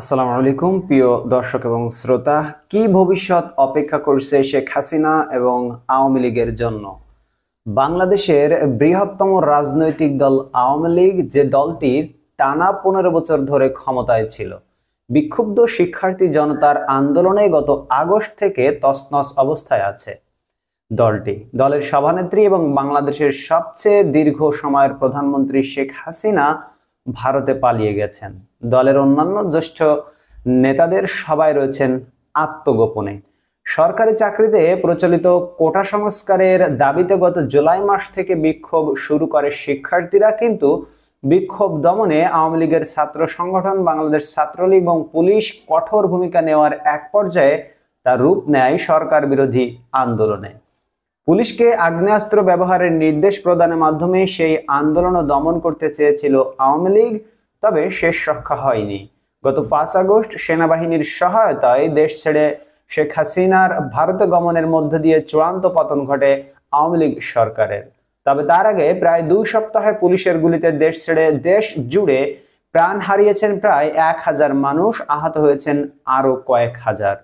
আসসালামু আলাইকুম প্রিয় দর্শক এবং শ্রোতা। কি ভবিষ্যৎ অপেক্ষা করছে শেখ হাসিনা এবং আওয়ামী লীগের জন্য? বাংলাদেশের বৃহত্তম রাজনৈতিক দল আওয়ামী লীগ, যে দলটি টানা 15 বছর ধরে ক্ষমতায় ছিল, বিক্ষুব্ধ শিক্ষার্থী জনতার আন্দোলনে গত আগস্ট থেকে তছনছ অবস্থায় আছে। দলের সভানেত্রী এবং বাংলাদেশের সবচেয়ে দীর্ঘ সময়ের প্রধানমন্ত্রী শেখ হাসিনা ভারতে পালিয়ে গেছেন। দলের অন্যান্য জ্যেষ্ঠ নেতাদের সবাই রয়েছেন আত্মগোপনে। সরকারি চাকরিতে প্রচলিত কোটা সংস্কারের দাবিতে গত জুলাই মাস থেকে বিক্ষোভ শুরু করে শিক্ষার্থীরা, কিন্তু বিক্ষোভ দমনে আওয়ামী লীগের ছাত্র সংগঠন বাংলাদেশ ছাত্রলীগ এবং পুলিশ কঠোর ভূমিকা নেওয়ার এক পর্যায়ে তার রূপ নেয় সরকার বিরোধী আন্দোলনে। পুলিশকে আগ্নেয়াস্ত্র ব্যবহারের নির্দেশ প্রদানের মাধ্যমে সেই আন্দোলন দমন করতে চেয়েছিল আওয়ামী লীগ, তবে শেষ রক্ষা হয়নি। গত 5 আগস্ট সেনাবাহিনীর সহায়তায় দেশ ছেড়ে শেখ হাসিনার ভারতে গমনের মধ্য দিয়ে চূড়ান্ত পতন ঘটে আওয়ামী লীগ সরকারের। তবে তার আগে প্রায় 2 সপ্তাহে পুলিশের গুলিতে দেশ ছেড়ে দেশ জুড়ে প্রাণ হারিয়েছেন প্রায় 1000 মানুষ, আহত হয়েছেন আরো কয়েক হাজার।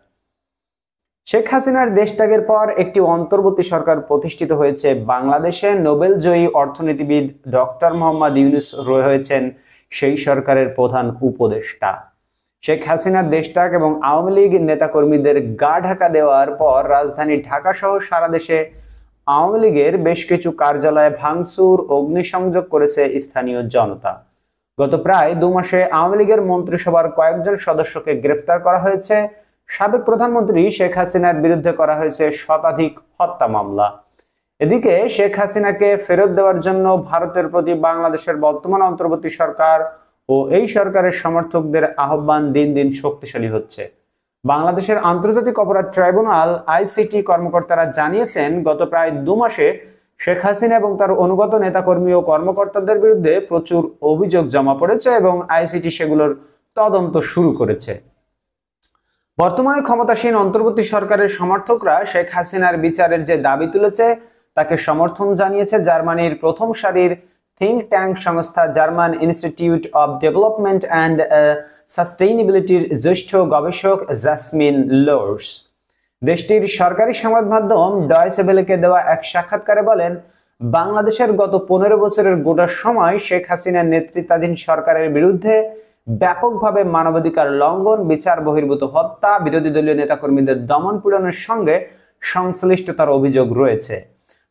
শেখ হাসিনার দেশত্যাগের পর একটি অন্তর্বর্তী সরকার প্রতিষ্ঠিত হয়েছে বাংলাদেশে। নোবেল জয়ী অর্থনীতিবিদ ডক্টর মোহাম্মদ ইউনূস হয়েছেন সেই সরকারের প্রধান উপদেষ্টা। শেখ হাসিনার দেশত্যাগ এবং আওয়ামী লীগ নেতাকর্মীদের গা ঢাকা দেওয়ার পর রাজধানী ঢাকা সহ সারা দেশে আওয়ামী লীগের বেশ কিছু কার্যালয়ে ভাঙচুর, অগ্নিসংযোগ করেছে স্থানীয় জনতা। গত প্রায় 2 মাসে আওয়ামী লীগের মন্ত্রিসভার কয়েকজন সদস্যকে গ্রেফতার করা হয়েছে। সাবেক প্রধানমন্ত্রী শেখ হাসিনার বিরুদ্ধে করা হয়েছে শতাধিক হত্যা মামলা। এদিকে শেখ হাসিনাকে ফেরত দেওয়ার জন্য ভারতের প্রতি বাংলাদেশের বর্তমান অন্তর্বর্তী সরকার ও এই সরকারের সমর্থকদের আহ্বান দিন দিন শক্তিশালী হচ্ছে। বাংলাদেশের আন্তর্জাতিক অপরাধ ট্রাইব্যুনাল আইসিটি কর্মকর্তারা জানিয়েছেন, গত প্রায় 2 মাসে শেখ হাসিনা এবং তার অনুগত নেতাকর্মী ও কর্মকর্তাদের বিরুদ্ধে প্রচুর অভিযোগ জমা পড়েছে এবং আইসিটি সেগুলোর তদন্ত শুরু করেছে। বর্তমানে ক্ষমতাসীন অন্তর্বর্তী সরকারের সমর্থকরা শেখ হাসিনার বিচারের যে দাবি তুলেছে তাকে সমর্থন জানিয়েছে জার্মানির প্রথম সারির থিঙ্ক ট্যাঙ্ক সংস্থা German Institute of Development and সাস্টেইনেবিলিটির জ্যেষ্ঠ গবেষক জাসমিন লোর্স। দেশটির সরকারি সংবাদ মাধ্যম ডয়েচে ভেলেকে দেওয়া এক সাক্ষাৎকারে বলেন, বাংলাদেশের গত 15 বছরের গোটা সময় শেখ হাসিনার নেতৃত্বাধীন সরকারের বিরুদ্ধে ব্যাপকভাবে মানবাধিকার লঙ্ঘন, বিচার বহির্ভূত হত্যা, বিরোধী দলীয় নেতাকর্মীদের দমন পীড়নের সঙ্গে সংশ্লিষ্টতার অভিযোগ রয়েছে।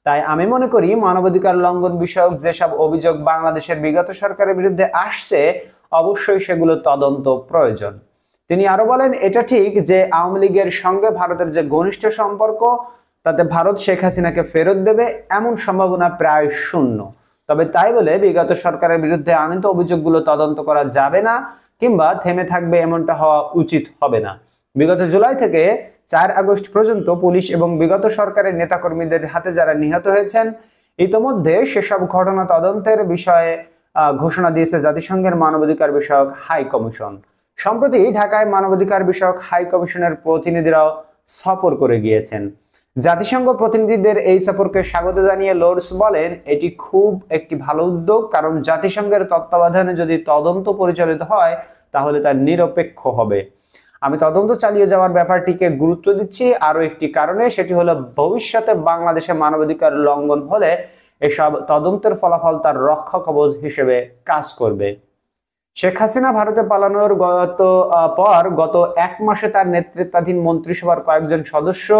তাই আমি মনে করি মানবাধিকার লঙ্ঘন বিষয়ক যেসব অভিযোগ বাংলাদেশের বিগত সরকারের বিরুদ্ধে আসছে, অবশ্যই সেগুলো তদন্ত প্রয়োজন। তিনি আরো বলেন, এটা ঠিক যে আওয়ামী লীগের সঙ্গে ভারতের যে ঘনিষ্ঠ সম্পর্ক, তাতে ভারত শেখ হাসিনাকে ফেরত দেবে এমন সম্ভাবনা প্রায় শূন্য। তবে তাই বলে বিগত সরকারের বিরুদ্ধে আনিত অভিযোগগুলো তদন্ত করা যাবে না কিংবা থেমে থাকবে এমনটা হওয়া উচিত হবে না। বিগত জুলাই থেকে 4 আগস্ট পর্যন্ত পুলিশ এবং বিগত সরকারের নেতাকর্মীদের হাতে যারা নিহত হয়েছেন, ইতোমধ্যে সেসব ঘটনা তদন্তের বিষয়ে ঘোষণা দিয়েছে জাতিসংঘের মানবাধিকার বিষয়ক হাই কমিশন। সম্প্রতি ঢাকায় মানবাধিকার বিষয়ক হাই কমিশনের প্রতিনিধিরাও সফর করে গিয়েছেন। জাতিসংঘ প্রতিনিধিদের এই সফরকে স্বাগত জানিয়ে লোর্স বলেন, এটি খুব একটি ভালো উদ্যোগ, কারণ জাতিসংঘের তত্ত্বাবধানে যদি তদন্ত পরিচালিত হয় তাহলে তা নিরপেক্ষ হবে। আমি তদন্ত চালিয়ে যাওয়ার ব্যাপারটিকে গুরুত্ব দিচ্ছি আরো একটি কারণে, সেটি হলো ভবিষ্যতে বাংলাদেশে মানবাধিকার লঙ্ঘন হলে এসব তদন্তের ফলাফল তার রক্ষা কবচ হিসেবে কাজ করবে। শেখ হাসিনা ভারতে পালানোর গত 1 মাসে তার নেতৃত্বাধীন মন্ত্রিসভার কয়েকজন সদস্য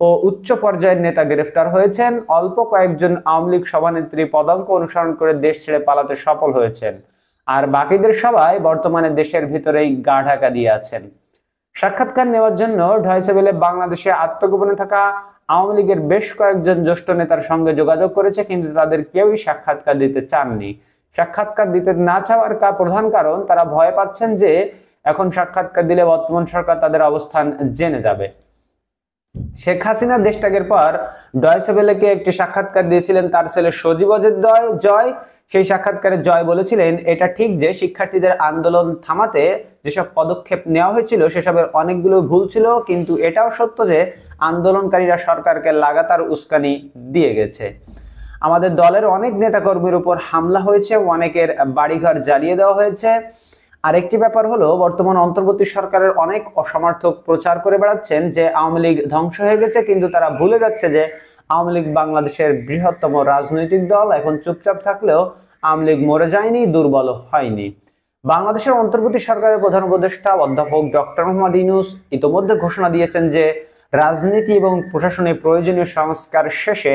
ও উচ্চ পর্যায়ের নেতা গ্রেফতার হয়েছেন। অল্প কয়েকজন আওয়ামী লীগ সভানেত্রী পদাঙ্ক অনুসরণ করে দেশ ছেড়ে পালাতে সফল হয়েছেন, আর বাকিদের সবাই বর্তমানে দেশের ভিতরেই গা ঢাকা দিয়ে আছেন। সাক্ষাৎকার নেওয়ার জন্য ডয়েচে ভেলে বাংলাদেশে আত্মগোপনে থাকা আওয়ামী লীগের বেশ কয়েকজন জ্যেষ্ঠ নেতার সঙ্গে যোগাযোগ করেছে, কিন্তু তাদের কেউই সাক্ষাৎকার দিতে চাননি। সাক্ষাৎকার দিতে না চাওয়ার প্রধান কারণ, তারা ভয় পাচ্ছেন যে এখন সাক্ষাৎকার দিলে বর্তমান সরকার তাদের অবস্থান জেনে যাবে। শেখ হাসিনা দেশত্যাগের পর ডয়েচে ভেলেকে একটি সাক্ষাৎকার দিয়েছিলেন তার ছেলে সজীব জয়। সেই সাক্ষাৎকারে জয় বলেছিলেন, এটা ঠিক যে শিক্ষার্থীদের আন্দোলন থামাতে যেসব পদক্ষেপ নেওয়া হয়েছিল সেসবের অনেকগুলো ভুল ছিল, কিন্তু এটাও সত্য যে আন্দোলনকারীরা সরকারকে লাগাতার উস্কানি দিয়ে গেছে। আমাদের দলের অনেক নেতাকর্মীর উপর হামলা হয়েছে, অনেকের বাড়িঘর জ্বালিয়ে দেওয়া হয়েছে। আরেকটি ব্যাপার হলো বর্তমান অন্তর্বর্তী সরকারের অনেক অসমর্থক প্রচার করে বেড়াচ্ছেন যে আওয়ামী লীগ ধ্বংস হয়ে গেছে, কিন্তু তারা ভুলে যাচ্ছে যে আওয়ামী লীগ বাংলাদেশের বৃহত্তম রাজনৈতিক দল। এখন চুপচাপ থাকলেও আওয়ামী লীগ মরে যায়নি, দুর্বল হয়নি। বাংলাদেশের অন্তর্বর্তী সরকারের প্রধান উপদেষ্টা অধ্যাপক ডক্টর মোহাম্মদ ইউনূস ইতোমধ্যে ঘোষণা দিয়েছেন যে রাজনীতি এবং প্রশাসনে প্রয়োজনীয় সংস্কার শেষে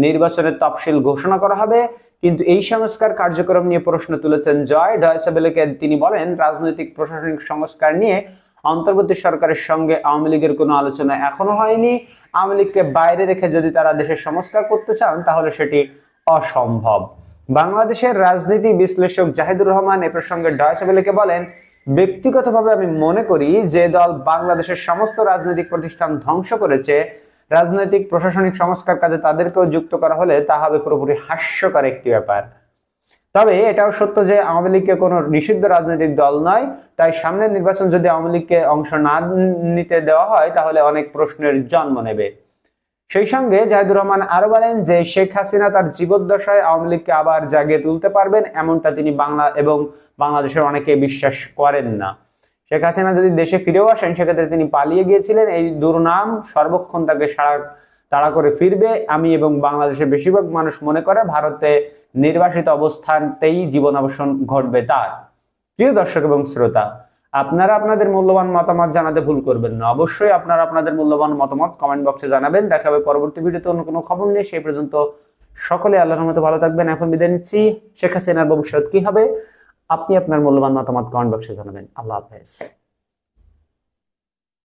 নির্বাচনের তফসিল ঘোষণা করা হবে। কিন্তু এই সংস্কার কার্যক্রম নিয়ে প্রশ্ন তুলেছেন জয় ডয়েচে ভেলেকে। তিনি বলেন, রাজনৈতিক প্রশাসনিক সংস্কার নিয়ে অন্তর্বর্তী সরকারের সঙ্গে আওয়ামী লীগের কোনো আলোচনা এখনো হয়নি। আওয়ামী লীগকে বাইরে রেখে যদি তারা দেশের সংস্কার করতে চান তাহলে সেটি অসম্ভব। বাংলাদেশের রাজনীতি বিশ্লেষক জাহিদুর রহমান এ প্রসঙ্গে ডয়েচে ভেলেকে বলেন, ব্যক্তিগতভাবে আমি মনে করি যে দল বাংলাদেশের সমস্ত রাজনৈতিক প্রতিষ্ঠান ধ্বংস করেছে, রাজনৈতিক প্রশাসনিক সংস্কার কাজে তাদেরকেও যুক্ত করা হলে তা হবে পুরোপুরি হাস্যকর একটি ব্যাপার। তবে এটাও সত্য যে আওয়ামী লীগকে কোনো নিষিদ্ধ রাজনৈতিক দল নয়, তাই সামনের নির্বাচন যদি আওয়ামী লীগকে অংশ না নিতে দেওয়া হয় তাহলে অনেক প্রশ্নের জন্ম নেবে। সেই সঙ্গে জাহিদুর রহমান আরো বলেন যে শেখ হাসিনা তার জীবদ্দশায় আওয়ামী লীগকে আবার জাগিয়ে তুলতে পারবেন, এমনটা তিনি বাংলাদেশের অনেকে বিশ্বাস করেন না। শেখ হাসিনা যদি দেশে ফিরেও আসেন সেক্ষেত্রে তিনি পালিয়ে গিয়েছিলেন, এই দুর্নাম সর্বক্ষণ তাকে তাড়া করে ফিরবে। আমি এবং বাংলাদেশের বেশিরভাগ মানুষ মনে করে ভারতে নির্বাসিত অবস্থানতেই জীবনাবসান ঘটবে তার। প্রিয় দর্শক এবং শ্রোতা, আপনারা আপনাদের মূল্যবান মতামত জানাতে ভুল করবেন না। অবশ্যই আপনারা আপনাদের মূল্যবান মতামত কমেন্ট বক্সে জানাবেন। দেখা হবে পরবর্তী ভিডিওতে অন্য কোনো খবর নিয়ে। সেই পর্যন্ত সকলে আল্লাহর রহমতে ভালো থাকবেন। এখন বিদায় নিচ্ছি। শেখ হাসিনার ভবিষ্যৎ কি হবে আপনি আপনার মূল্যবান মতামত কমেন্ট বক্সে জানাবেন। আল্লাহ হাফেজ।